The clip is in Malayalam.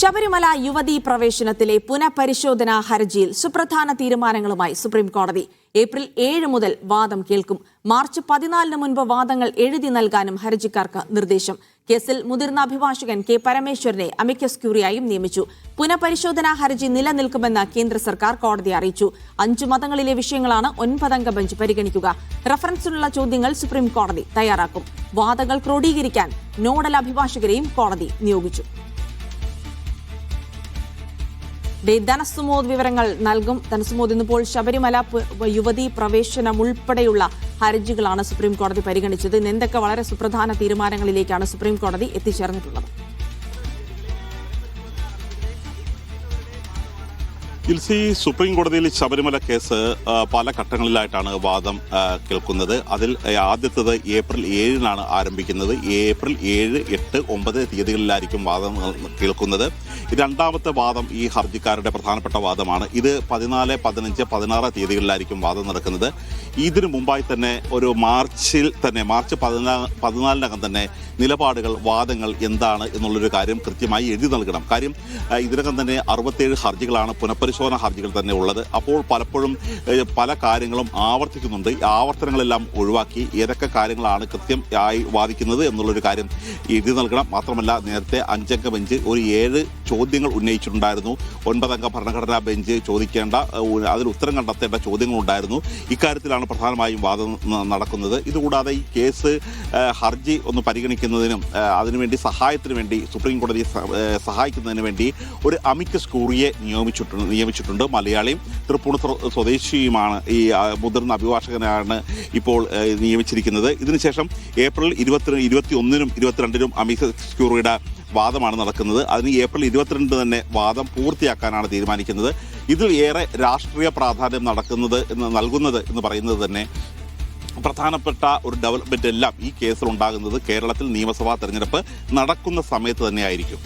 ശബരിമല യുവതീ പ്രവേശനത്തിലെ പുനഃപരിശോധനാ ഹർജിയിൽ സുപ്രധാന തീരുമാനങ്ങളുമായി സുപ്രീം കോടതി. ഏപ്രിൽ 7 മുതൽ വാദം കേൾക്കും. മാർച്ച് 14 മുൻപ് വാദങ്ങൾ എഴുതി നൽകാനും ഹർജിക്കാർക്ക് നിർദ്ദേശം. കേസിൽ മുതിർന്ന അഭിഭാഷകൻ കെ പരമേശ്വരനെ അമിക്കസ് ക്യൂറിയായും നിയമിച്ചു. പുനഃപരിശോധനാ ഹർജി നിലനിൽക്കുമെന്ന് കേന്ദ്ര സർക്കാർ കോടതിയെ അറിയിച്ചു. 5 മതങ്ങളിലെ വിഷയങ്ങളാണ് 9 അംഗ ബെഞ്ച് പരിഗണിക്കുക. റഫറൻസിനുള്ള ചോദ്യങ്ങൾ സുപ്രീം കോടതി തയ്യാറാക്കും. വാദങ്ങൾ ക്രോഡീകരിക്കാൻ നോഡൽ അഭിഭാഷകരെയും കോടതി നിയോഗിച്ചു. ധനസുമോദ് വിവരങ്ങൾ നൽകും. ധനസുമോദ്, ഇന്നിപ്പോൾ ശബരിമല യുവതീ പ്രവേശനം ഉൾപ്പെടെയുള്ള ഹർജികളാണ് സുപ്രീം കോടതി പരിഗണിച്ചത്. ഇന്ന് എന്തൊക്കെ വളരെ സുപ്രധാന തീരുമാനങ്ങളിലേക്കാണ് സുപ്രീം കോടതി എത്തിച്ചേർന്നിട്ടുള്ളത്? ഇൽസി, സുപ്രീം കോടതിയിൽ ശബരിമല കേസ് പല ഘട്ടങ്ങളിലായിട്ടാണ് വാദം കേൾക്കുന്നത്. അതിൽ ആദ്യത്തേത് ഏപ്രിൽ 7-നാണ് ആരംഭിക്കുന്നത്. ഏപ്രിൽ 7, 8, 9 തീയതികളിലായിരിക്കും വാദം കേൾക്കുന്നത്. രണ്ടാമത്തെ വാദം ഈ ഹർജിക്കാരുടെ പ്രധാനപ്പെട്ട വാദമാണ്. ഇത് 14, 15, 16 തീയതികളിലായിരിക്കും വാദം നടക്കുന്നത്. ഇതിനു മുമ്പായി തന്നെ ഒരു മാർച്ച് 14-നകം തന്നെ നിലപാടുകൾ, വാദങ്ങൾ എന്താണ് എന്നുള്ളൊരു കാര്യം കൃത്യമായി എഴുതി നൽകണം. കാര്യം ഇതിനകം തന്നെ 67 ഹർജികളാണ്, പുനഃപരിശോധന ഹർജികൾ തന്നെ ഉള്ളത്. അപ്പോൾ പലപ്പോഴും പല കാര്യങ്ങളും ആവർത്തിക്കുന്നുണ്ട്. ഈ ആവർത്തനങ്ങളെല്ലാം ഒഴിവാക്കി ഏതൊക്കെ കാര്യങ്ങളാണ് കൃത്യമായി വാദിക്കുന്നത് എന്നുള്ളൊരു കാര്യം എഴുതി നൽകണം. മാത്രമല്ല, നേരത്തെ 5 അംഗ ബെഞ്ച് ഒരു 7 ചോദ്യങ്ങൾ ഉന്നയിച്ചിട്ടുണ്ടായിരുന്നു. 9 അംഗ ഭരണഘടനാ ബെഞ്ച് ചോദിക്കേണ്ട, അതിൽ ഉത്തരം കണ്ടെത്തേണ്ട ചോദ്യങ്ങളുണ്ടായിരുന്നു. ഇക്കാര്യത്തിലാണ് പ്രധാനമായും വാദം നടക്കുന്നത്. ഇതുകൂടാതെ ഈ കേസ് ഹർജി ഒന്ന് പരിഗണിക്കുന്നതിനും അതിനുവേണ്ടി സഹായത്തിന് വേണ്ടി സുപ്രീം കോടതിയെ സഹായിക്കുന്നതിന് വേണ്ടി ഒരു അമിക്കസ് ക്യൂറിയെ നിയമിച്ചിട്ടുണ്ട്. മലയാളിയും തൃപ്പൂണിത്തുറ സ്വദേശിയുമാണ്. ഈ മുതിർന്ന അഭിഭാഷകനാണ് ഇപ്പോൾ നിയമിച്ചിരിക്കുന്നത്. ഇതിനുശേഷം ഏപ്രിൽ 21-നും 22-നും അമിക്കസ് ക്യൂറിയുടെ വാദമാണ് നടക്കുന്നത്. അതിന് ഏപ്രിൽ 22 തന്നെ വാദം പൂർത്തിയാക്കാനാണ് തീരുമാനിക്കുന്നത്. ഇതിൽ ഏറെ രാഷ്ട്രീയ പ്രാധാന്യം നൽകുന്നത് എന്ന് പറയുന്നത് തന്നെ പ്രധാനപ്പെട്ട ഒരു ഡെവലപ്മെന്റ് എല്ലാം ഈ കേസിൽ ഉണ്ടാകുന്നത് കേരളത്തിൽ നിയമസഭാ തെരഞ്ഞെടുപ്പ് നടക്കുന്ന സമയത്ത് തന്നെയായിരിക്കും.